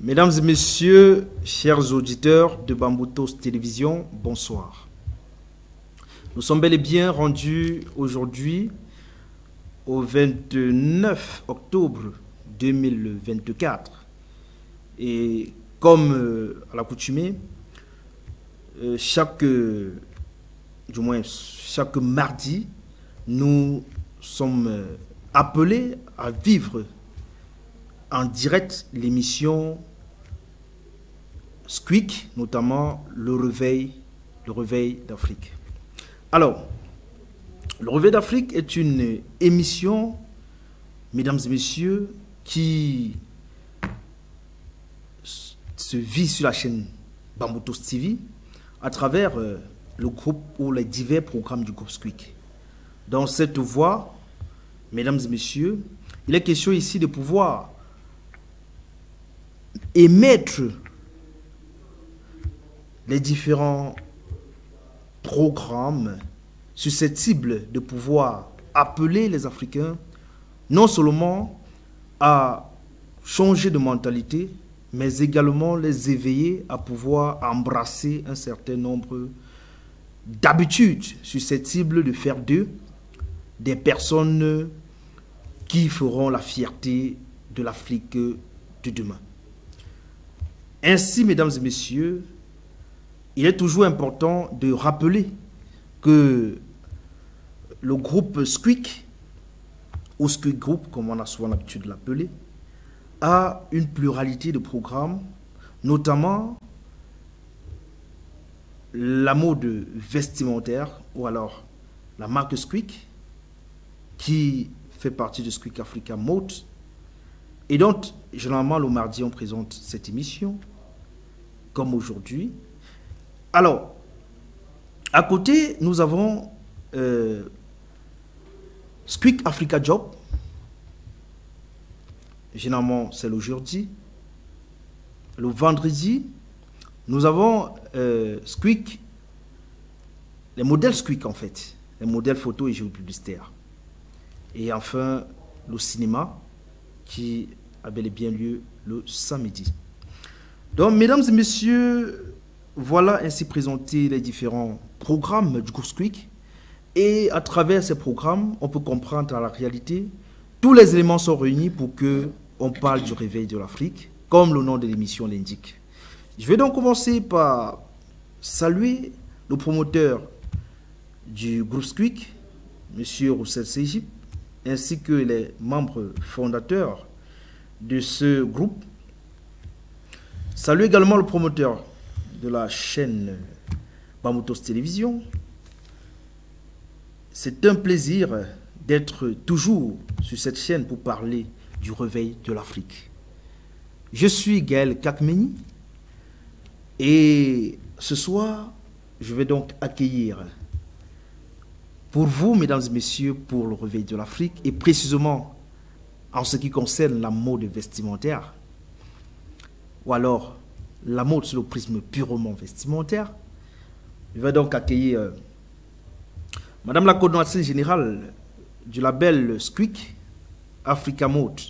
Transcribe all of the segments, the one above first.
Mesdames et messieurs, chers auditeurs de Bamboutos Télévision, bonsoir. Nous sommes bel et bien rendus aujourd'hui au 29 octobre 2024. Et comme à l'accoutumée, chaque mardi, nous sommes appelés à vivre en direct l'émission Squeak, notamment le réveil d'Afrique. Alors, le réveil d'Afrique est une émission, mesdames et messieurs, qui se vit sur la chaîne Bamboutos TV à travers le groupe ou les divers programmes du groupe Squeak. Dans cette voie, mesdames et messieurs, il est question ici de pouvoir émettre les différents programmes susceptibles de pouvoir appeler les Africains non seulement à changer de mentalité, mais également les éveiller à pouvoir embrasser un certain nombre d'habitudes susceptibles de faire d'eux des personnes qui feront la fierté de l'Afrique de demain. Ainsi, mesdames et messieurs, il est toujours important de rappeler que le groupe Squeak, ou Squeak Group, comme on a souvent l'habitude de l'appeler, a une pluralité de programmes, notamment la mode vestimentaire, ou alors la marque Squeak, qui fait partie de Squeak Africa Mode. Et donc, généralement, le mardi, on présente cette émission, comme aujourd'hui. Alors, à côté, nous avons Squeak Africa Job. Généralement, c'est le jeudi. Le vendredi, nous avons Squeak, les modèles Squeak en fait, les modèles photo et géopublicitaires. Et enfin, le cinéma qui a bel et bien lieu le samedi. Donc, mesdames et messieurs, voilà ainsi présenté les différents programmes du groupe Squeak. Et à travers ces programmes, on peut comprendre à la réalité, tous les éléments sont réunis pour que on parle du réveil de l'Afrique, comme le nom de l'émission l'indique. Je vais donc commencer par saluer le promoteur du groupe Squeak, M. Roussel Sejip, ainsi que les membres fondateurs de ce groupe. Salut également le promoteur de la chaîne Bamboutos Télévision. C'est un plaisir d'être toujours sur cette chaîne pour parler du réveil de l'Afrique. Je suis Gaël Kakmeni et ce soir, je vais donc accueillir pour vous, mesdames et messieurs, pour le réveil de l'Afrique et précisément en ce qui concerne la mode vestimentaire ou alors la mode sur le prisme purement vestimentaire. Je vais donc accueillir Madame la coordonnatrice générale du label Squeak Africa Mode,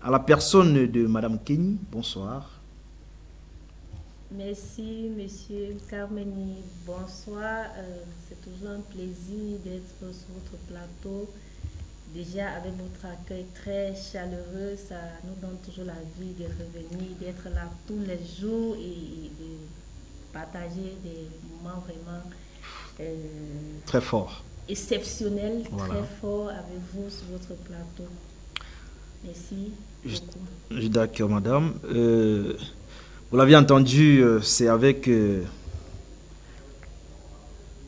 à la personne de Madame Kenny. Bonsoir. Merci, Monsieur Carmeni. Bonsoir. C'est toujours un plaisir d'être sur votre plateau. Déjà, avec votre accueil très chaleureux, ça nous donne toujours la vie de revenir, d'être là tous les jours et de partager des moments vraiment très forts, exceptionnels, voilà. Très forts avec vous sur votre plateau. Merci beaucoup. D'accord, madame. Vous l'avez entendu, c'est avec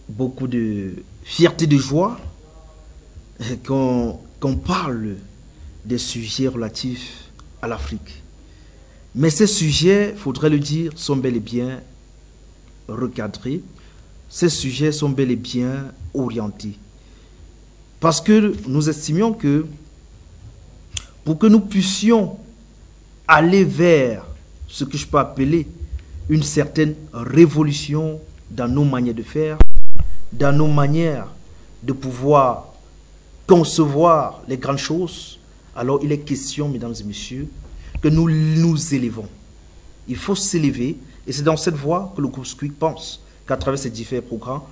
beaucoup de fierté, de joie qu'on parle des sujets relatifs à l'Afrique. Mais ces sujets, faudrait le dire, sont bel et bien recadrés. Ces sujets sont bel et bien orientés. Parce que nous estimions que pour que nous puissions aller vers ce que je peux appeler une certaine révolution dans nos manières de faire, dans nos manières de pouvoir concevoir les grandes choses, alors il est question, mesdames et messieurs, que nous nous élevons. Il faut s'élever, et c'est dans cette voie que le groupe Squeak pense qu'à travers ces différents programmes,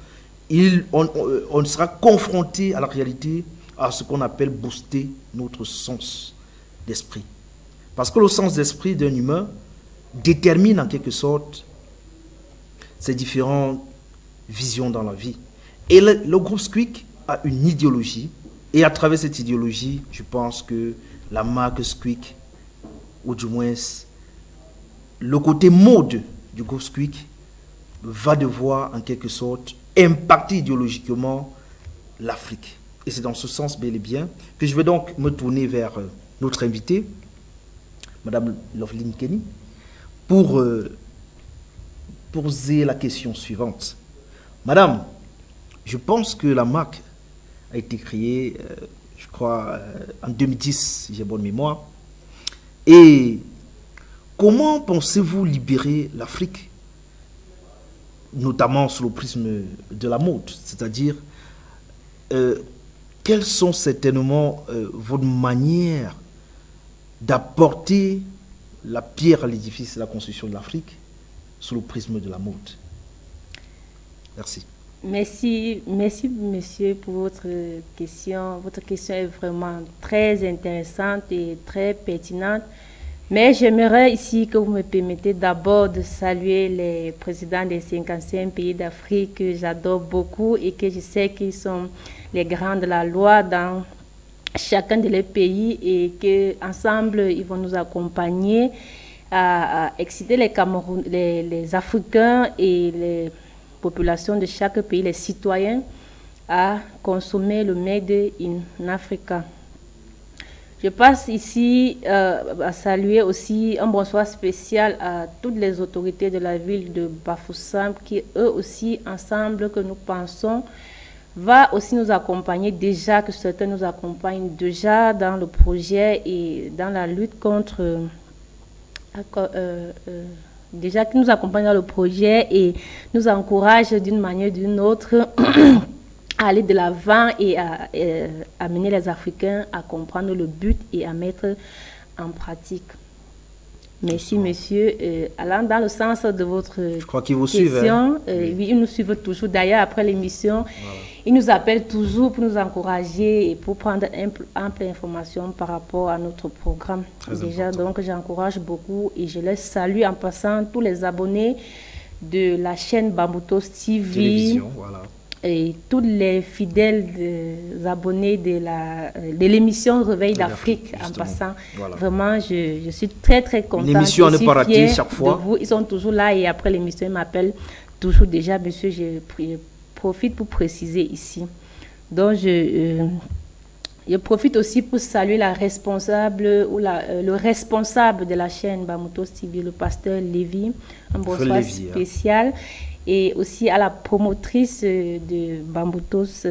on sera confronté à la réalité, à ce qu'on appelle booster notre sens d'esprit. Parce que le sens d'esprit d'un humain détermine en quelque sorte ses différentes visions dans la vie. Et le groupe Squeak a une idéologie, et à travers cette idéologie, je pense que la marque Squeak, ou du moins le côté mode du groupe Squeak, va devoir en quelque sorte impacter idéologiquement l'Afrique. Et c'est dans ce sens bel et bien que je vais donc me tourner vers notre invitée, Madame Loveline Kenny, pour poser la question suivante. Madame, je pense que la marque a été créée, je crois, en 2010, si j'ai bonne mémoire. Et comment pensez-vous libérer l'Afrique, notamment sous le prisme de la mode? C'est-à-dire, quelles sont certainement vos manières d'apporter la pierre à l'édifice de la construction de l'Afrique sous le prisme de la mode? Merci. Merci, monsieur, pour votre question. Votre question est vraiment très intéressante et très pertinente. Mais j'aimerais ici que vous me permettez d'abord de saluer les présidents des 55 pays d'Afrique que j'adore beaucoup et que je sais qu'ils sont les grands de la loi dans chacun de les pays et qu'ensemble, ils vont nous accompagner à exciter les Africains et les populations de chaque pays, les citoyens, à consommer le Made in Africa. Je passe ici à saluer aussi un bonsoir spécial à toutes les autorités de la ville de Bafoussam qui, eux aussi, ensemble, que nous pensons, va aussi nous accompagner déjà, que certains nous accompagnent déjà dans le projet et dans la lutte contre... déjà qui nous accompagnent dans le projet et nous encouragent d'une manière ou d'une autre à aller de l'avant et à amener les Africains à comprendre le but et à mettre en pratique. Merci, monsieur. Allant dans le sens de votre question, oui, ils nous suivent toujours. D'ailleurs, après l'émission, ils nous appellent toujours pour nous encourager et pour prendre ample information par rapport à notre programme. Déjà, donc, j'encourage beaucoup et je les salue en passant tous les abonnés de la chaîne Bamboutos TV. Télévision, voilà. Et tous les fidèles abonnés de l'émission Réveil d'Afrique, en passant. Voilà. Vraiment, je suis très, très contente. L'émission à ne pas rater chaque fois. Ils sont toujours là et après l'émission, ils m'appellent toujours déjà. Monsieur, je profite pour préciser ici. Donc, je profite aussi pour saluer la responsable ou le responsable de la chaîne Bamboutos TV, le pasteur Lévi. Un bonsoir spécial. Et aussi à la promotrice de Bamboutos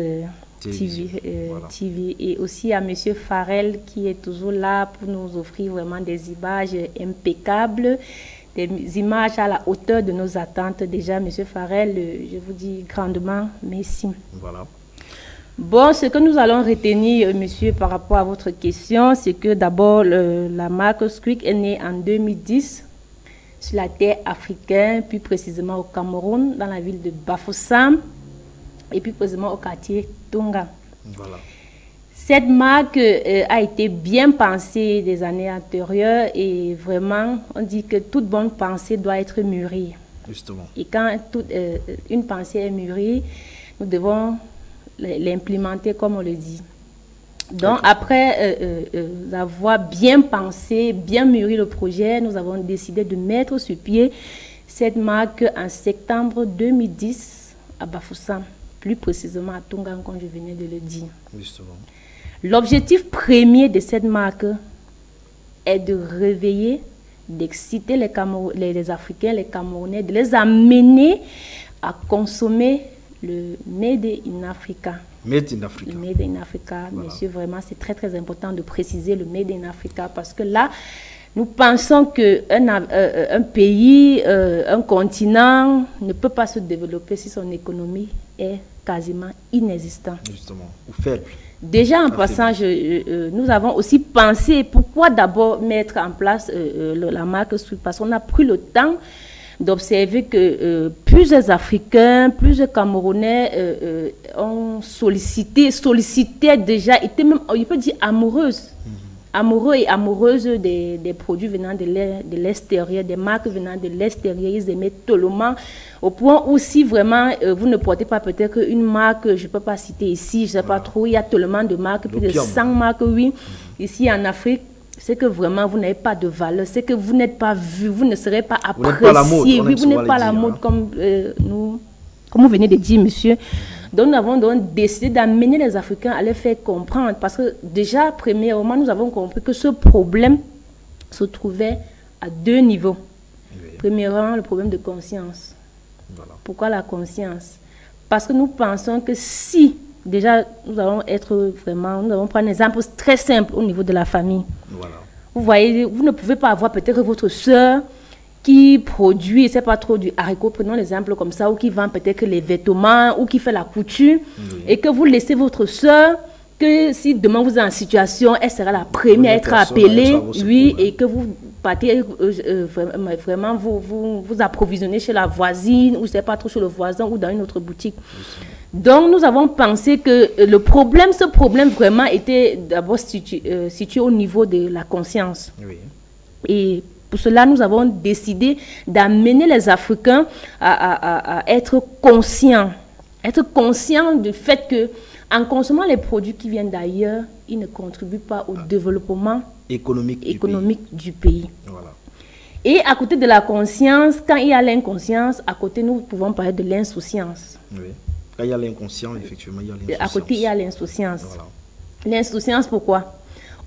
TV et aussi à monsieur Farrell qui est toujours là pour nous offrir vraiment des images impeccables, des images à la hauteur de nos attentes. Déjà, monsieur Farrell, je vous dis grandement merci. Voilà. Bon, ce que nous allons retenir, monsieur, par rapport à votre question, c'est que d'abord, la marque Squeak est née en 2010 sur la terre africaine, puis précisément au Cameroun, dans la ville de Bafoussam, et puis précisément au quartier Tunga. Voilà. Cette marque a été bien pensée des années antérieures et vraiment, on dit que toute bonne pensée doit être mûrie. Justement. Et quand une pensée est mûrie, nous devons l'implémenter comme on le dit. Donc, après avoir bien pensé, bien mûri le projet, nous avons décidé de mettre sur pied cette marque en septembre 2010 à Bafoussam, plus précisément à Tunga, comme je venais de le dire. L'objectif premier de cette marque est de réveiller, d'exciter les Africains, les Camerounais, de les amener à consommer le Made in Africa. Made in Africa. Le Made in Africa, voilà. Monsieur, vraiment, c'est très, très important de préciser le Made in Africa parce que là, nous pensons qu'un pays, un continent ne peut pas se développer si son économie est quasiment inexistante. Justement, ou faible. Déjà en passant, nous avons aussi pensé pourquoi d'abord mettre en place la marque Sweek, parce qu'on a pris le temps d'observer que plusieurs Africains, plusieurs Camerounais ont sollicitaient déjà, étaient même, on peut dire, amoureux et amoureuses des produits venant de l'extérieur, des marques venant de l'extérieur. Ils aimaient tellement, au point où si vraiment vous ne portez pas peut-être une marque, je ne peux pas citer ici, je ne sais pas trop, il y a tellement de marques, plus de 100 marques, oui, ici en Afrique. C'est que vraiment vous n'avez pas de valeur, c'est que vous n'êtes pas vu, vous ne serez pas apprécié, vous n'êtes pas la mode comme vous venez de dire, monsieur. Donc nous avons donc décidé d'amener les Africains à les faire comprendre, parce que déjà, premièrement, nous avons compris que ce problème se trouvait à deux niveaux. Oui. Premièrement, le problème de conscience. Voilà. Pourquoi la conscience? Parce que nous pensons que si déjà, nous allons prendre un exemple très simple au niveau de la famille. Voilà. Vous voyez, vous ne pouvez pas avoir peut-être votre soeur qui produit, c'est pas trop du haricot, prenons l'exemple comme ça, ou qui vend peut-être les vêtements, ou qui fait la couture, et que vous laissez votre soeur, que si demain vous êtes en situation, elle sera la première à être appelée, oui, et que vous partez vraiment vous approvisionnez chez la voisine, ou je sais pas trop chez le voisin, ou dans une autre boutique. Donc, nous avons pensé que ce problème vraiment était d'abord situé au niveau de la conscience. Oui. Et pour cela, nous avons décidé d'amener les Africains à être conscients du fait que, en consommant les produits qui viennent d'ailleurs, ils ne contribuent pas au développement économique du pays. Voilà. Et à côté de la conscience, quand il y a l'inconscience, à côté, nous pouvons parler de l'insouciance. Oui. Quand il y a l'inconscient, effectivement, il y a l'insouciance. À côté, il y a l'insouciance. Voilà. L'insouciance, pourquoi?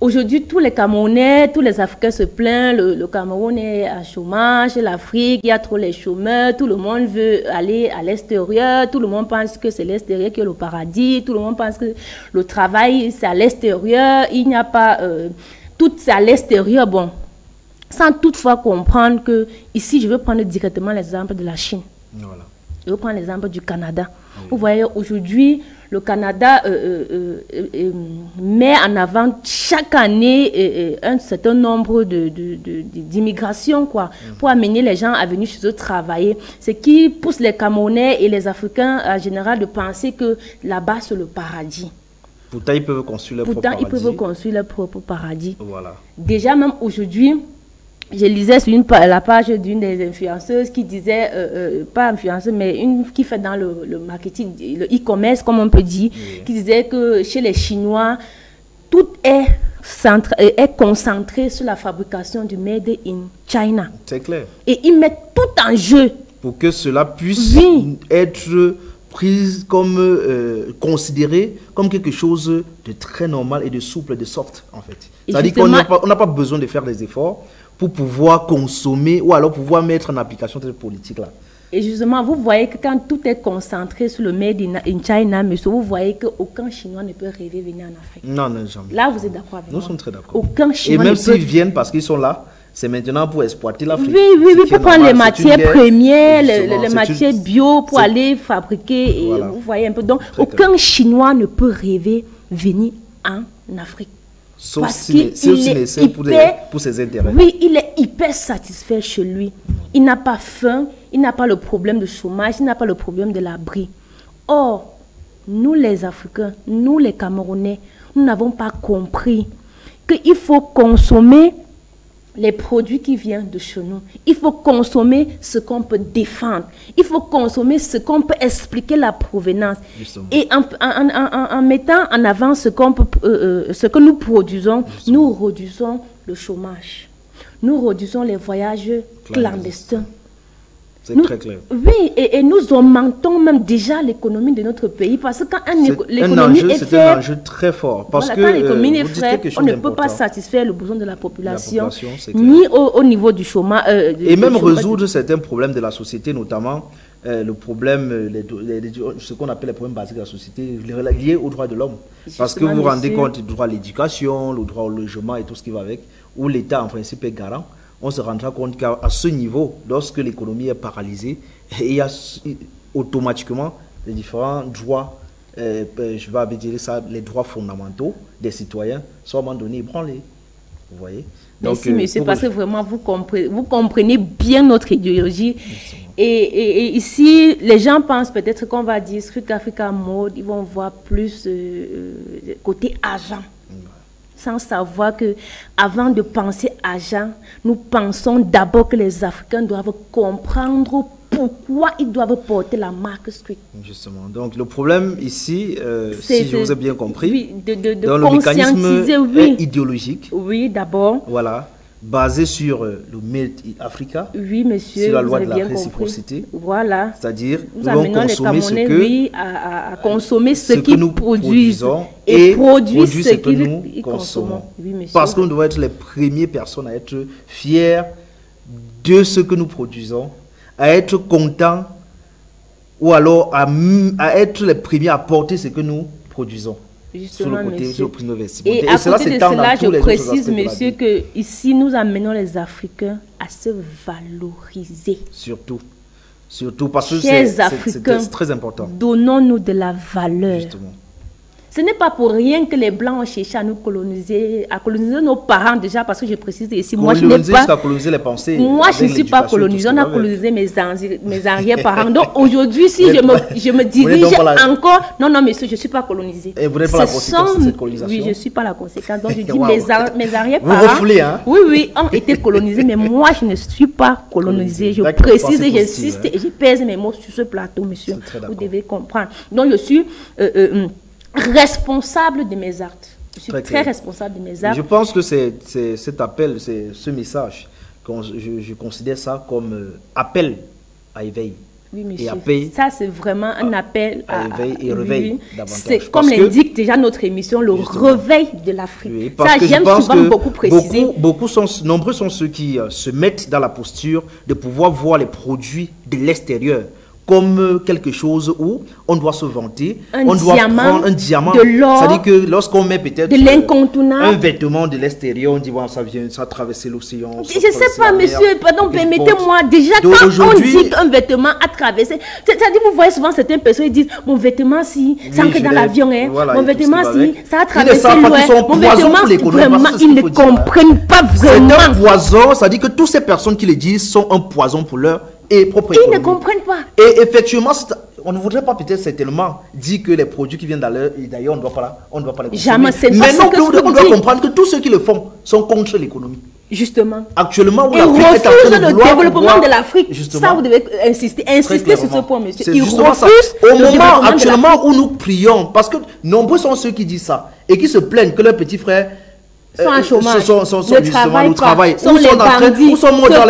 Aujourd'hui, tous les Camerounais, tous les Africains se plaignent, le Cameroun est à chômage, l'Afrique, il y a trop les chômeurs, tout le monde veut aller à l'extérieur, tout le monde pense que c'est l'extérieur qui est le paradis, tout le monde pense que le travail, c'est à l'extérieur, il n'y a pas... tout c'est à l'extérieur, bon. Sans toutefois comprendre que, ici, je veux prendre directement l'exemple de la Chine. Voilà. Je vais prendre l'exemple du Canada. Oui. Vous voyez, aujourd'hui, le Canada met en avant chaque année un certain nombre d'immigrations, pour amener les gens à venir chez eux travailler. Ce qui pousse les Camerounais et les Africains en général de penser que là-bas, c'est le paradis. Pourtant, ils peuvent construire leur propre paradis. Voilà. Déjà, même aujourd'hui, je lisais sur la page d'une des influenceuses qui disait, pas influenceuse, mais une qui fait dans le marketing, le e-commerce, comme on peut dire, oui. Qui disait que chez les Chinois, tout est concentré sur la fabrication du Made in China. C'est clair. Et ils mettent tout en jeu. Pour que cela puisse être prise comme, considéré comme quelque chose de très normal et de souple, de soft, en fait. C'est-à-dire qu'on n'a pas besoin de faire des efforts pour pouvoir consommer ou alors pouvoir mettre en application cette politique-là. Et justement, vous voyez que quand tout est concentré sur le Made in China, monsieur, vous voyez qu'aucun Chinois ne peut rêver venir en Afrique. Non, non, jamais. Là, vous êtes d'accord avec moi? Nous sommes très d'accord. Aucun Chinois. Et même s'ils viennent parce qu'ils sont là, c'est maintenant pour exploiter l'Afrique. Oui, pour prendre les matières premières, les matières bio pour aller fabriquer. Et voilà. Vous voyez un peu. Donc, aucun Chinois ne peut rêver venir en Afrique. Sauf si c'est pour ses intérêts. Oui, il est hyper satisfait chez lui. Il n'a pas faim, il n'a pas le problème de chômage, il n'a pas le problème de l'abri. Or, nous les Africains, nous les Camerounais, nous n'avons pas compris qu'il faut consommer les produits qui viennent de chez nous. Il faut consommer ce qu'on peut défendre. Il faut consommer ce qu'on peut expliquer la provenance. Justement. Et en mettant en avant ce que nous produisons, justement, nous réduisons le chômage. Nous réduisons les voyages clandestins. C'est très clair. Oui, et nous augmentons même déjà l'économie de notre pays parce que quand l'économie est faible, c'est un enjeu très fort. Parce que quand l'économie est faible, on ne peut pas satisfaire le besoin de la population ni au niveau du chômage. Et même résoudre certains problèmes de la société, notamment le problème, ce qu'on appelle les problèmes basiques de la société, liés aux droits de l'homme. Parce que vous vous rendez compte du droit à l'éducation, le droit au logement et tout ce qui va avec, où l'État en principe est garant. On se rendra compte qu'à ce niveau, lorsque l'économie est paralysée, il y a automatiquement les différents droits je vais dire ça, les droits fondamentaux des citoyens sont à un moment donné ébranlés. Vous voyez? Merci, monsieur, parce que vraiment, vous comprenez bien notre idéologie. Et ici, les gens pensent peut-être qu'on va dire Scrick Africa Mode, ils vont voir plus côté argent. Sans savoir que avant de penser argent, nous pensons d'abord que les Africains doivent comprendre pourquoi ils doivent porter la marque Scrick. Justement. Donc le problème ici, si je vous ai bien compris, oui, de le mécanisme est idéologique. Oui, d'abord. Voilà. Basé sur le Made in Africa, oui, monsieur, sur la loi de la réciprocité. Voilà. C'est-à-dire, nous allons consommer ce que, oui, à consommer ce qu'ils nous produisent et produire ce que nous consommons. Oui, monsieur. Parce que nous devons être les premières personnes à être fiers de ce que nous produisons, à être contents ou alors à être les premiers à porter ce que nous produisons. Justement, sur le côté, monsieur. Et à côté de cela, je précise, monsieur, que ici, nous amenons les Africains à se valoriser. Surtout parce que c'est très important. Donnons-nous de la valeur. Justement. Ce n'est pas pour rien que les Blancs ont cherché à nous coloniser, à coloniser nos parents déjà, parce que je précise ici, moi je n'ai pas... coloniser les pensées. Moi je ne suis pas colonisée, on a colonisé mes arrière-parents. Donc aujourd'hui, si je me dirige encore... Non, monsieur, je ne suis pas colonisée. Et vous n'êtes pas la conséquence de cette colonisation? Oui, je ne suis pas la conséquence. Donc je dis wow. mes arrière-parents... Vous refoulez, hein? Oui, ont été colonisés, mais moi je ne suis pas colonisée. Je précise et j'insiste et je pèse mes mots sur ce plateau, monsieur. Vous devez comprendre. Donc je suis... responsable de mes actes. Je suis très responsable de mes actes. Je pense que c'est cet appel, c'est ce message, je considère ça comme appel à éveil. Oui, monsieur. Et à paix, ça, c'est vraiment un appel à éveil et réveil davantage. C'est comme l'indique déjà notre émission, le réveil de l'Afrique. Oui, ça, j'aime souvent beaucoup préciser. Nombreux sont ceux qui se mettent dans la posture de pouvoir voir les produits de l'extérieur comme quelque chose où on doit se vanter, on doit prendre un diamant, de l'or, c'est-à-dire que lorsqu'on met peut-être de l'incontournable, un vêtement de l'extérieur, on dit bon, ça a traversé l'océan. Je ne sais pas, monsieur, pardon, permettez-moi, déjà quand on dit qu'un vêtement a traversé, c'est-à-dire vous voyez souvent certaines personnes qui disent mon vêtement si, c'est ancré dans l'avion, hein, voilà, mon vêtement si, ça a traversé loin, mon vêtement, vraiment, ils ne comprennent pas vraiment. C'est un poison, c'est-à-dire que toutes ces personnes qui le disent sont un poison pour leur et propre économie. Ils ne comprennent pas. Et effectivement, on ne voudrait pas peut-être certainement dire que les produits qui viennent d'ailleurs, on ne doit pas les consommer. Jamais, c'est pas mais ce non, que on doit comprendre que tous ceux qui le font sont contre l'économie. Justement. Actuellement, où ils refusent le développement de l'Afrique. Ça, vous devez insister sur ce point, monsieur. Ils refusent au moment actuellement où nous prions, parce que nombreux sont ceux qui disent ça et qui se plaignent que leurs petits frères sont en chômage, ne travaillent pas, sont les bandits, sont morts dans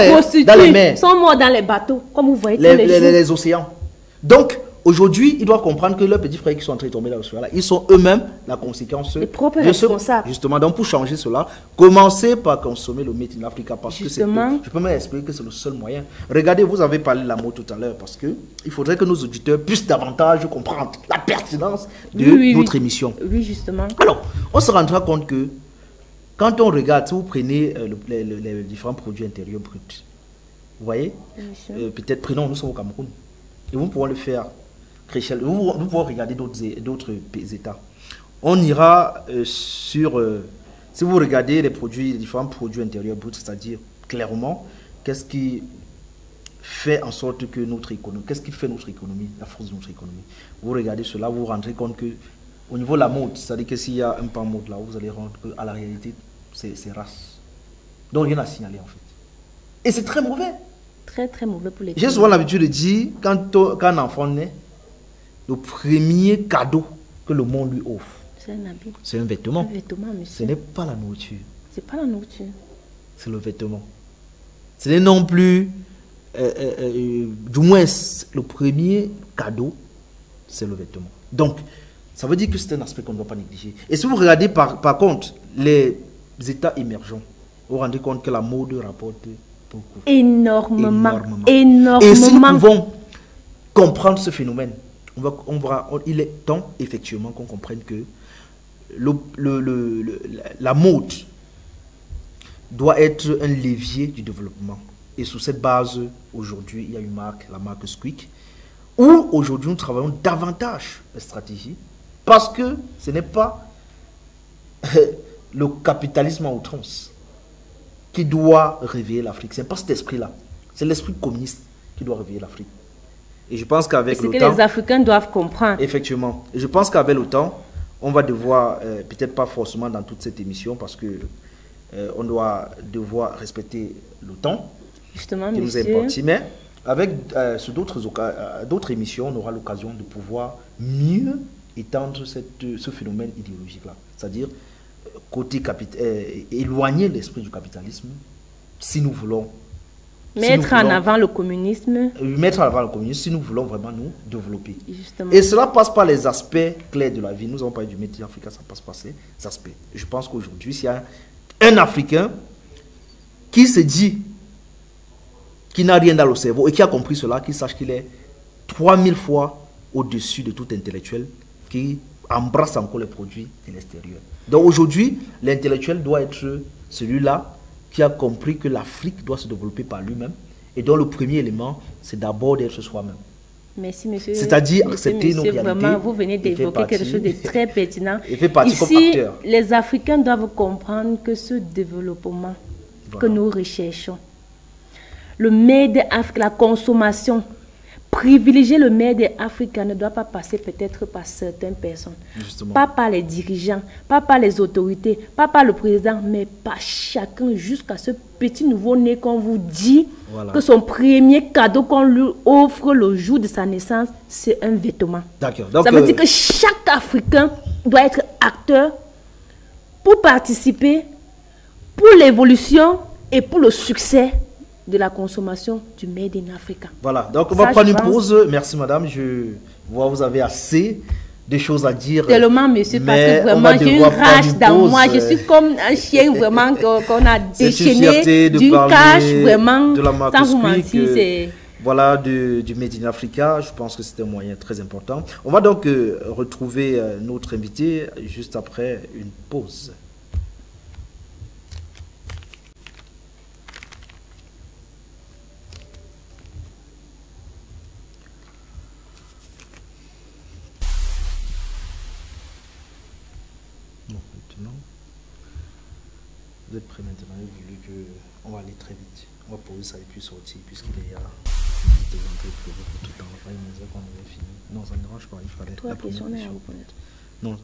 les mers, sont morts dans les bateaux, comme vous voyez les océans. Donc, aujourd'hui, ils doivent comprendre que leurs petits frères qui sont en train de tomber dans l'océan, ils sont eux-mêmes la conséquence les propres responsables. Justement, donc pour changer cela, commencez par consommer le Made in Africa parce que je peux même expliquer que c'est le seul moyen. Regardez, vous avez parlé de l'amour tout à l'heure parce que il faudrait que nos auditeurs puissent davantage comprendre la pertinence de notre émission. Oui, justement. Alors, on se rendra compte que quand on regarde, si vous prenez les différents produits intérieurs bruts, vous voyez, peut-être prenons, nous sommes au Cameroun, et nous pouvons le faire, nous pouvons regarder d'autres États. On ira si vous regardez les différents produits intérieurs bruts, c'est-à-dire clairement, qu'est-ce qui fait en sorte que notre économie, qu'est-ce qui fait notre économie, la force de notre économie. Vous regardez cela, vous vous rendrez compte que au niveau de la mode, c'est-à-dire que s'il y a un pan mode là, vous allez rendre qu'à la réalité, c'est race. Donc rien à signaler en fait. Et c'est très mauvais. Très très mauvais pour les. J'ai souvent l'habitude de dire, quand un enfant naît, le premier cadeau que le monde lui offre, c'est un habit. C'est un vêtement. Un vêtement, monsieur. Ce n'est pas la nourriture. C'est pas la nourriture. C'est le vêtement. Ce n'est non plus, du moins, le premier cadeau, c'est le vêtement. Donc, ça veut dire que c'est un aspect qu'on ne doit pas négliger. Et si vous regardez par contre les États émergents, vous vous rendez compte que la mode rapporte beaucoup. Énormément. Et si nous pouvons comprendre ce phénomène, il est temps effectivement qu'on comprenne que la mode doit être un levier du développement. Et sur cette base, aujourd'hui, il y a une marque, la marque Squick, où aujourd'hui nous travaillons davantage la stratégie parce que ce n'est pas le capitalisme à outrance qui doit réveiller l'Afrique. Ce n'est pas cet esprit-là. C'est l'esprit communiste qui doit réveiller l'Afrique. Et je pense qu'avec le temps... C'est ce que les Africains doivent comprendre. Effectivement. Et je pense qu'avec le temps, on va devoir, peut-être pas forcément dans toute cette émission, parce que on doit devoir respecter le temps Justement, qui nous est monsieur. imparti. Mais avec sur d'autres émissions, on aura l'occasion de pouvoir mieux étendre ce phénomène idéologique-là. C'est-à-dire, éloigner l'esprit du capitalisme, si nous voulons... Mettre en avant le communisme. Mettre en avant le communisme si nous voulons vraiment nous développer. Justement. Et cela passe par les aspects clairs de la vie. Nous avons parlé du Made in Africa, ça passe par ces aspects. Je pense qu'aujourd'hui, s'il y a un Africain qui se dit qu'il n'a rien dans le cerveau et qui a compris cela, qu'il sache qu'il est 3000 fois au-dessus de tout intellectuel qui embrasse encore les produits de l'extérieur. Donc aujourd'hui, l'intellectuel doit être celui-là qui a compris que l'Afrique doit se développer par lui-même et dont le premier élément, c'est d'abord d'être soi-même. Merci, monsieur. C'est-à-dire accepter nos réalités. Vraiment, vous venez d'évoquer quelque chose de très pertinent. Et fait partie comme Ici, acteur. les Africains doivent comprendre que ce développement que nous recherchons, le Made in Africa, la consommation, privilégier le Made in Africa ne doit pas passer peut-être par certaines personnes. Justement. Pas par les dirigeants, pas par les autorités, pas par le président, mais par chacun jusqu'à ce petit nouveau-né qu'on vous dit Voilà. que son premier cadeau qu'on lui offre le jour de sa naissance, c'est un vêtement. D'accord. Donc, Ça veut dire que chaque Africain doit être acteur pour participer, pour l'évolution et pour le succès de la consommation du Made in Africa. voilà. Donc, on va prendre une pause. Merci, madame. Je vois vous avez assez de choses à dire. Tellement, monsieur, parce mais que vraiment, j'ai une rage dans pause. moi. Je suis comme un chien, vraiment, qu'on a C'est une déchaîné fierté de d'une parler cage, vraiment, de la marque sans vous Squeak, mentir. C'est... Voilà, du Made in Africa. Je pense que c'est un moyen très important. On va donc retrouver notre invité juste après une pause. Bon, maintenant, vous êtes prêts maintenant. J'ai voulu que on va aller très vite. On va poser ça et puis sortir puisqu'il est à 10 de l'entrée pour tout le temps. On va pas une heure qu'on avait fini. Non, ça ne dérange pas. Il fallait Toi, la première question, on est à question. vous connaître. Non.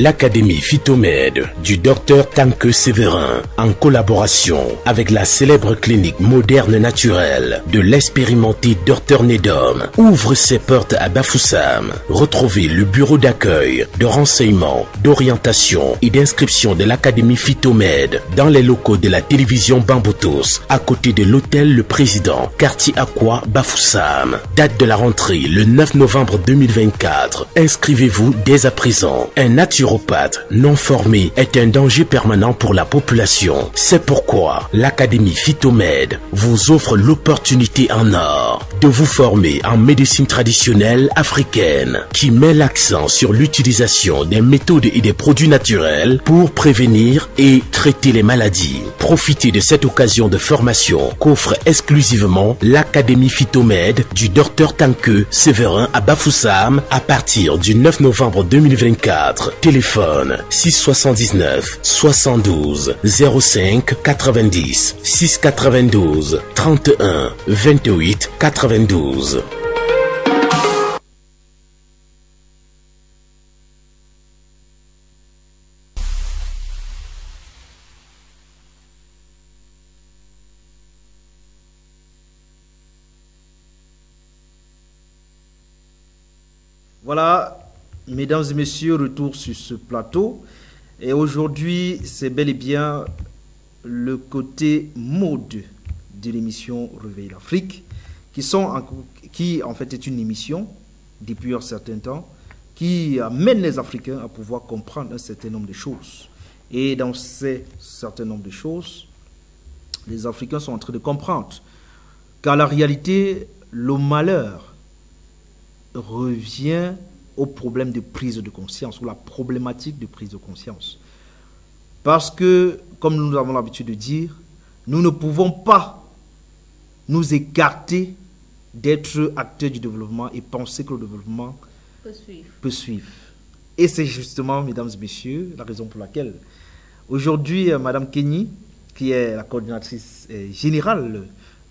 L'Académie Phytomède du Dr Tanke Séverin, en collaboration avec la célèbre clinique moderne naturelle de l'expérimenté Dr Nedom, ouvre ses portes à Bafoussam. Retrouvez le bureau d'accueil, de renseignement, d'orientation et d'inscription de l'Académie Phytomède dans les locaux de la télévision Bamboutos, à côté de l'hôtel Le Président, quartier Aqua, Bafoussam. Date de la rentrée le 9 novembre 2024. Inscrivez-vous dès à présent. Un naturopathe non formé est un danger permanent pour la population. C'est pourquoi l'Académie Phytomède vous offre l'opportunité en or de vous former en médecine traditionnelle africaine qui met l'accent sur l'utilisation des méthodes et des produits naturels pour prévenir et traiter les maladies. Profitez de cette occasion de formation qu'offre exclusivement l'Académie Phytomède du Dr Tanke Séverin à Bafoussam à partir du 9 novembre 2024. Téléphone 679 72 05 90 692 31 28 92. Voilà, mesdames et messieurs, retour sur ce plateau. Et aujourd'hui, c'est bel et bien le côté mode de l'émission Réveil l'Afrique, qui en fait est une émission depuis un certain temps, qui amène les Africains à pouvoir comprendre un certain nombre de choses. Et dans ces certain nombre de choses, les Africains sont en train de comprendre. Car la réalité, le malheur revient au problème de prise de conscience ou la problématique de prise de conscience. Parce que, comme nous avons l'habitude de dire, nous ne pouvons pas nous écarter d'être acteurs du développement et penser que le développement peut suivre. Et c'est justement, mesdames et messieurs, la raison pour laquelle aujourd'hui, Madame Kenny, qui est la coordinatrice générale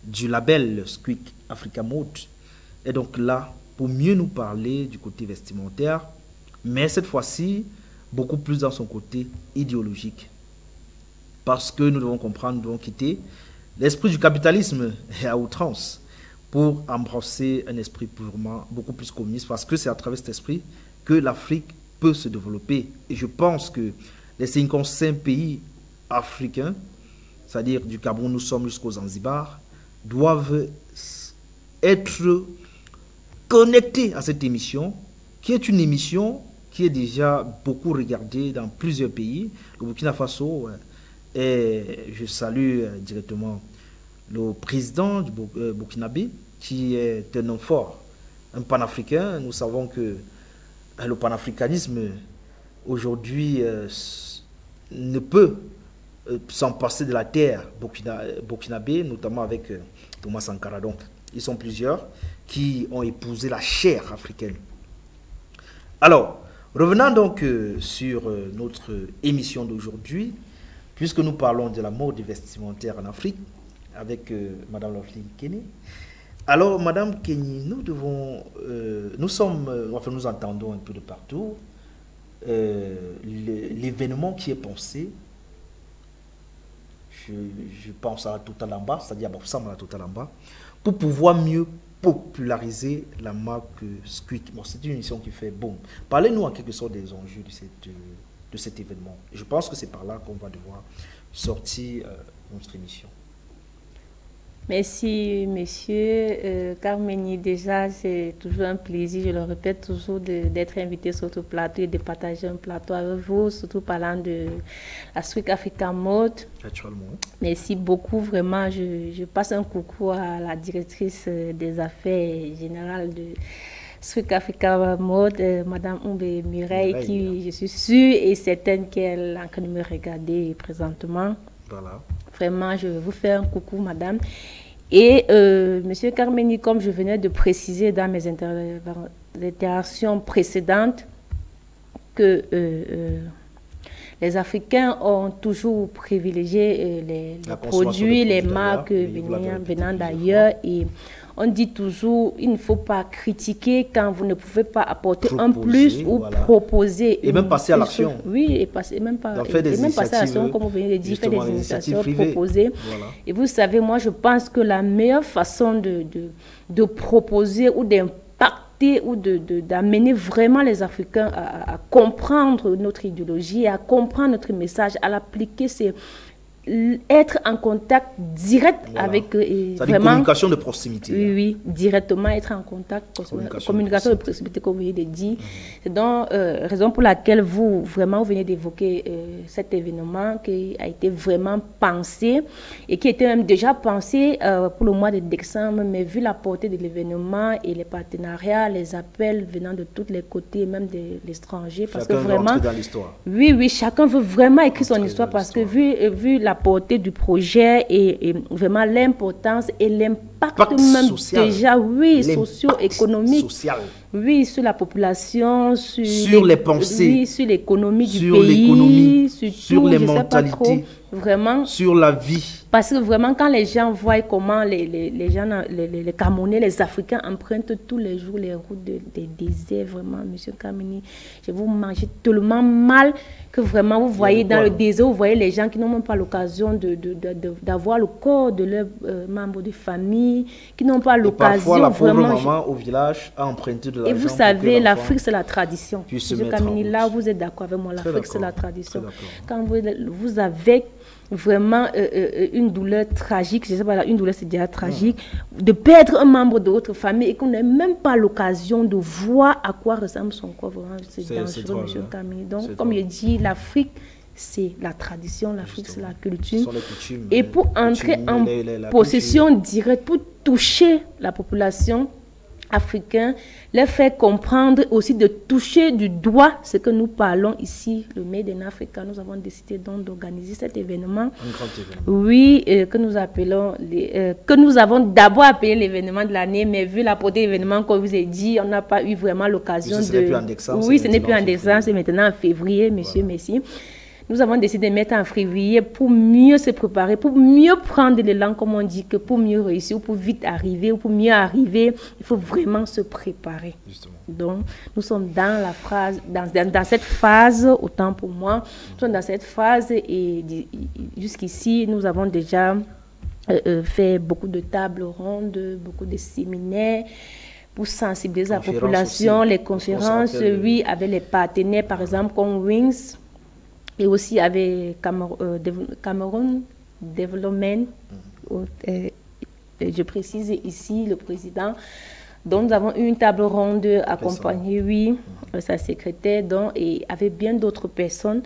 du label Squick Africa Mode, est donc là pour mieux nous parler du côté vestimentaire, mais cette fois-ci, beaucoup plus dans son côté idéologique. Parce que nous devons comprendre, nous devons quitter l'esprit du capitalisme à outrance pour embrasser un esprit purement, beaucoup plus communiste, parce que c'est à travers cet esprit que l'Afrique peut se développer. Et je pense que les 55 pays africains, c'est-à-dire du Cameroun, nous sommes jusqu'aux Zanzibar, doivent être connectés à cette émission, qui est une émission qui est déjà beaucoup regardée dans plusieurs pays. Le Burkina Faso, et je salue directement le président du Burkinabé, qui est un homme fort, un panafricain. Nous savons que le panafricanisme, aujourd'hui, ne peut s'en passer de la terre burkinabé, notamment avec Thomas Sankara. Donc, ils sont plusieurs qui ont épousé la chair africaine. Alors, revenons donc sur notre émission d'aujourd'hui, puisque nous parlons de la mode vestimentaire en Afrique, avec Madame Loveline Kenny. Alors, Madame Kenny, nous entendons un peu de partout l'événement qui est pensé. Je pense à Total Amba, c'est-à-dire à Total Amba, pour pouvoir mieux populariser la marque Squick. Bon, c'est une émission qui fait bon. Parlez-nous en quelque sorte des enjeux de cet événement. Je pense que c'est par là qu'on va devoir sortir notre émission. Merci, monsieur Carmeni. Déjà, c'est toujours un plaisir, je le répète toujours, d'être invité sur ce plateau et de partager un plateau avec vous, surtout parlant de la Squick Africa Mode. Naturellement. Merci beaucoup, vraiment. Je passe un coucou à la directrice des affaires générales de Squick Africa Mode, Madame Oumbe Mireille, qui, je suis sûre et certaine qu'elle est en train de me regarder présentement. Voilà. Vraiment, je vais vous faire un coucou, madame. Et monsieur Carmeni, comme je venais de préciser dans mes interactions précédentes, que les Africains ont toujours privilégié les produits, les marques venant d'ailleurs. Et on dit toujours, il ne faut pas critiquer quand vous ne pouvez pas apporter un plus ou proposer. Et même passer à l'action. Oui, et passer à l'action, comme vous venez de dire, faire des initiatives, proposer. Voilà. Et vous savez, moi, je pense que la meilleure façon de proposer ou d'impacter ou d'amener vraiment les Africains à comprendre notre idéologie, à comprendre notre message, à l'appliquer, c'est être en contact direct avec eux. C'est-à-dire communication de proximité. Oui, directement être en contact, communication de proximité, comme vous l'avez dit. C'est donc raison pour laquelle vous venez d'évoquer cet événement qui a été vraiment pensé et qui était même déjà pensé pour le mois de décembre, mais vu la portée de l'événement et les partenariats, les appels venant de tous les côtés, même de l'étranger, parce que vraiment, dans l'histoire. Oui, chacun veut vraiment écrire son histoire parce que vu la portée du projet et vraiment l'importance et l'impact même social. Déjà, oui, socio-économique. Social. Oui, sur la population, sur les pensées, oui, sur l'économie du pays, sur les mentalités, vraiment, sur la vie. Parce que vraiment, quand les gens voient comment les gens, les Camerounais, les Africains empruntent tous les jours les routes des déserts, vraiment, monsieur Kamini, je vous mange tellement mal que vraiment, vous voyez dans le désert, vous voyez les gens qui n'ont même pas l'occasion d'avoir le corps de leurs membres de famille, qui n'ont pas l'occasion vraiment... Parfois, la pauvre maman au village a emprunté de l'argent. Et vous savez, l'Afrique, c'est la tradition. Monsieur Kamini, là, vous êtes d'accord avec moi, l'Afrique, c'est la tradition. Quand vous avez vraiment une douleur tragique, je ne sais pas, une douleur c'est déjà tragique, de perdre un membre de votre famille et qu'on n'ait même pas l'occasion de voir à quoi ressemble son corps, vraiment, c'est dangereux, monsieur Camille. Donc, comme je dis, l'Afrique, c'est la tradition, l'Afrique, c'est la culture. Et pour entrer en possession directe, pour toucher la population, africains, leur faire comprendre aussi de toucher du doigt ce que nous parlons ici, le Made in Africa. Nous avons décidé donc d'organiser cet événement. Un grand événement. Oui, que nous appelons, que nous avons d'abord appelé l'événement de l'année, mais vu la portée de l'événement, comme je vous ai dit, on n'a pas eu vraiment l'occasion de... Ce n'est plus en décembre. Oui, ce n'est plus en décembre, c'est maintenant en février, monsieur, voilà. merci. Nous avons décidé de mettre en février pour mieux se préparer, pour mieux prendre l'élan, comme on dit, que pour mieux réussir, ou pour vite arriver, ou pour mieux arriver, il faut vraiment se préparer. Justement. Donc, nous sommes dans la phase, dans cette phase, autant pour moi, nous sommes dans cette phase et jusqu'ici, nous avons déjà fait beaucoup de tables rondes, beaucoup de séminaires pour sensibiliser la population, aussi. Les conférences, oui, avec les partenaires, par exemple, comme Wings, et aussi avec Cameroun Development, je précise ici le président. Donc nous avons eu une table ronde accompagnée, oui, sa secrétaire, donc, et avec bien d'autres personnes,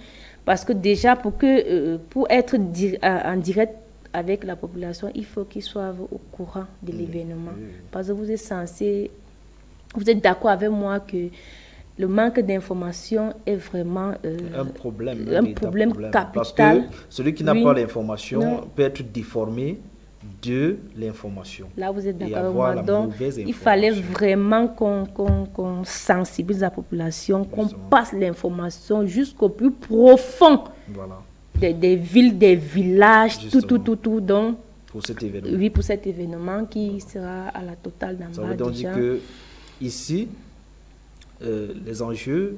parce que déjà pour être en direct avec la population, il faut qu'ils soient au courant de l'événement. Parce que vous êtes d'accord avec moi que le manque d'information est vraiment un problème capital. Parce que celui qui n'a pas l'information peut être déformé de l'information. Là, vous êtes d'accord avec moi. Donc, il fallait vraiment qu'on sensibilise la population, qu'on passe l'information jusqu'au plus profond des villes, des villages, tout. Donc, pour cet événement. Oui, pour cet événement qui sera à la totale d'en bas. Ça veut donc dire que ici, les enjeux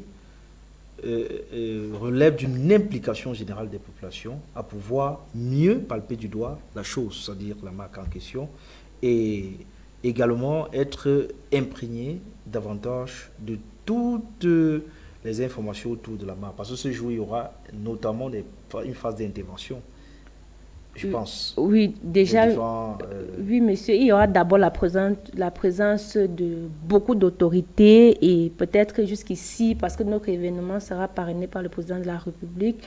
relèvent d'une implication générale des populations à pouvoir mieux palper du doigt la chose, c'est-à-dire la marque en question, et également être imprégné davantage de toutes les informations autour de la marque. Parce que ce jour, il y aura notamment une phase d'intervention. Je pense. Oui, déjà, oui, monsieur, il y aura d'abord la présence de beaucoup d'autorités et peut-être que jusqu'ici, parce que notre événement sera parrainé par le président de la République,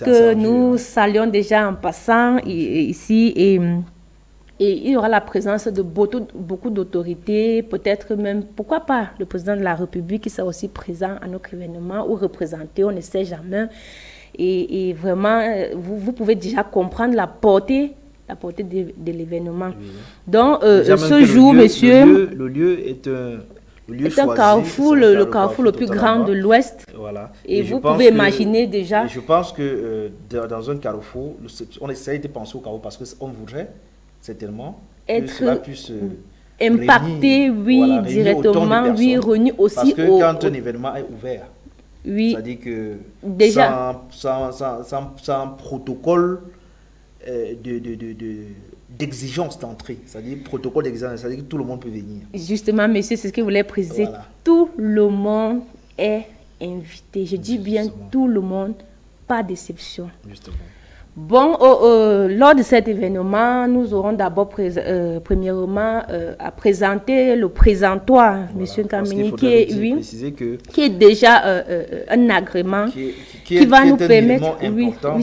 que nous saluons déjà en passant ici et il y aura la présence de beaucoup d'autorités, peut-être même, pourquoi pas, le président de la République qui sera aussi présent à notre événement ou représenté, on ne sait jamais. Et vraiment, vous pouvez déjà comprendre la portée de l'événement. Oui. Donc, ce jour, monsieur... Le lieu est un carrefour, le carrefour le plus grand de l'Ouest. Voilà. Et vous pouvez imaginer déjà... Je pense que dans un carrefour, ça a été pensé au carrefour parce qu'on voudrait certainement que cela puisse... impacter, oui, voilà, directement, oui, réunir aussi... Parce que quand un événement est ouvert, oui. C'est-à-dire que déjà, sans protocole d'exigence d'entrée, c'est-à-dire protocole d'exigence, c'est-à-dire que tout le monde peut venir. Justement, monsieur, c'est ce que je voulais préciser. Voilà. Tout le monde est invité. Je dis bien tout le monde, pas d'exception. Justement. Bon, lors de cet événement, nous aurons d'abord, premièrement, à présenter le présentoir, voilà, M. Kamini, qui est déjà un agrément qui va nous permettre,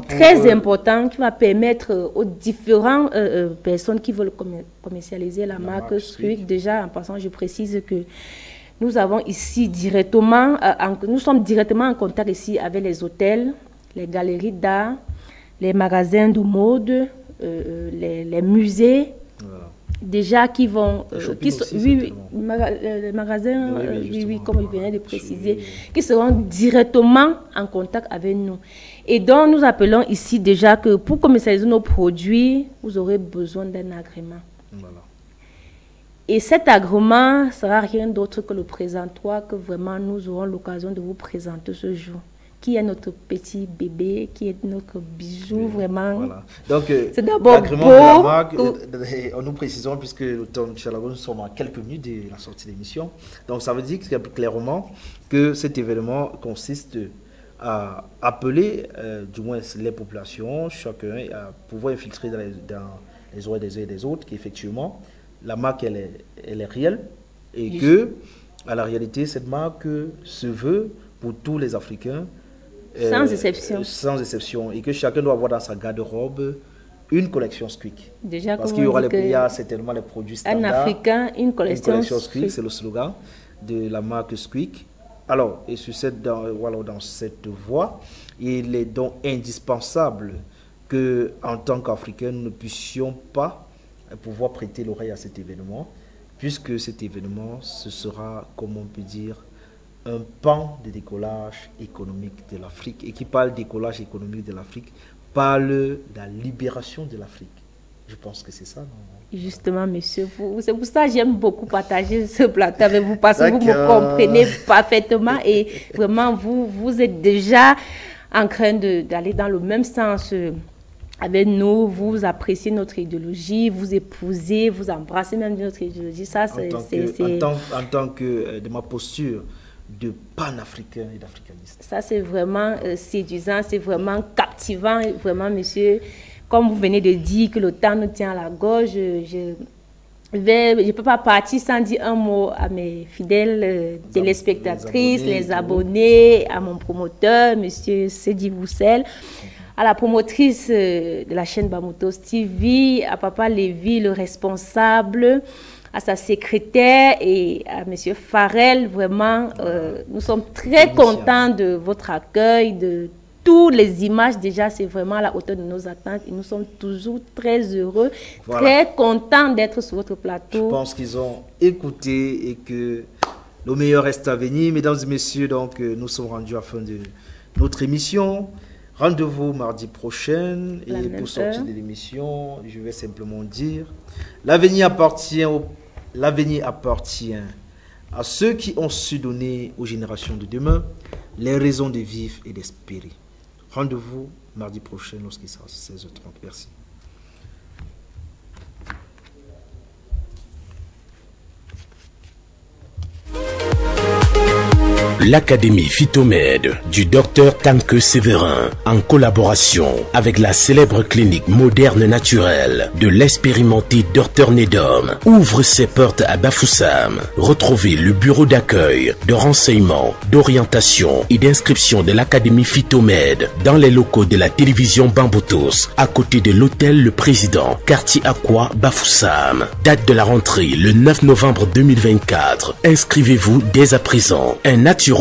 très important, qui va permettre aux différentes personnes qui veulent commercialiser la marque Squeak. Déjà, en passant, je précise que nous avons ici directement, nous sommes directement en contact ici avec les hôtels, les galeries d'art, les magasins de mode, les musées, voilà. Déjà qui vont... les magasins, comme je venais de préciser, qui seront directement en contact avec nous. Et donc, nous appelons ici déjà que pour commercialiser nos produits, vous aurez besoin d'un agrément. Voilà. Et cet agrément ne sera rien d'autre que le présentoir que vraiment nous aurons l'occasion de vous présenter ce jour. Qui est notre petit bébé, qui est notre bijou, vraiment. Voilà. Donc, c'est d'abord beau. De la marque, nous précisons, puisque nous sommes à quelques minutes de la sortie de l'émission. Donc, ça veut dire clairement que cet événement consiste à appeler, du moins les populations, chacun, à pouvoir infiltrer dans les oreilles des uns et des autres, qu'effectivement, la marque, elle est réelle, et que, à la réalité, cette marque se veut pour tous les Africains, sans exception. Sans exception. Et que chacun doit avoir dans sa garde-robe une collection Squeak. Déjà, parce qu'il y a certainement les produits standards. Un Africain, une collection Squeak, c'est le slogan de la marque Squeak. Alors, et sur dans cette voie, il est donc indispensable que, en tant qu'Africains, nous ne puissions pas pouvoir prêter l'oreille à cet événement, puisque cet événement, ce sera, comme on peut dire, un pan de décollage économique de l'Afrique. Et qui parle décollage économique de l'Afrique, parle de la libération de l'Afrique. Je pense que c'est ça, non? Justement, monsieur, c'est pour ça que j'aime beaucoup partager ce plateau avec vous, parce que vous me comprenez parfaitement et vraiment, vous êtes déjà en train d'aller dans le même sens avec nous. Vous appréciez notre idéologie, vous épousez, vous embrassez même notre idéologie. Ça, c'est en tant que de ma posture de panafricain et d'africaniste. Ça, c'est vraiment séduisant, c'est vraiment captivant, vraiment, monsieur. Comme vous venez de dire que le temps nous tient à la gorge, je ne peux pas partir sans dire un mot à mes fidèles téléspectatrices, les abonnés, à mon promoteur, monsieur Sedi Boussel, à la promotrice de la chaîne Bamoutos TV, à Papa Lévy, le responsable, à sa secrétaire et à monsieur Farrell. Vraiment, nous sommes très contents de votre accueil, de toutes les images. Déjà, c'est vraiment à la hauteur de nos attentes et nous sommes toujours très heureux, très contents d'être sur votre plateau. Je pense qu'ils ont écouté et que le meilleur reste à venir. Mesdames et messieurs, donc, nous sommes rendus à la fin de notre émission. Rendez-vous mardi prochain. Et pour sortir de l'émission, je vais simplement dire, l'avenir appartient à ceux qui ont su donner aux générations de demain les raisons de vivre et d'espérer. Rendez-vous mardi prochain lorsqu'il sera 16h30. Merci. L'Académie Phytomède du Dr Tanke Séverin, en collaboration avec la célèbre clinique moderne naturelle de l'expérimenté Dr Nedom, ouvre ses portes à Bafoussam. Retrouvez le bureau d'accueil, de renseignement, d'orientation et d'inscription de l'Académie Phytomède dans les locaux de la télévision Bamoutos, à côté de l'hôtel Le Président, quartier Aqua, Bafoussam. Date de la rentrée le 9 novembre 2024. Inscrivez-vous dès à présent. Un naturopathe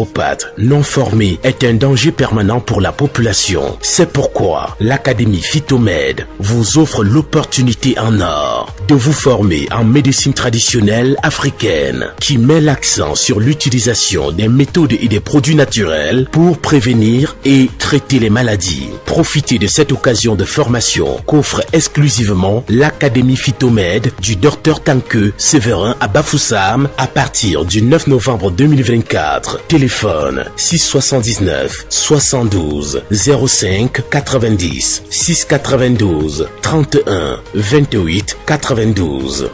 non formé est un danger permanent pour la population. C'est pourquoi l'Académie Phytomède vous offre l'opportunité en or de vous former en médecine traditionnelle africaine qui met l'accent sur l'utilisation des méthodes et des produits naturels pour prévenir et traiter les maladies. Profitez de cette occasion de formation qu'offre exclusivement l'Académie Phytomède du Dr Tanke Séverin à Bafoussam à partir du 9 novembre 2024. Téléphone 679 72 05 90 692 31 28 92.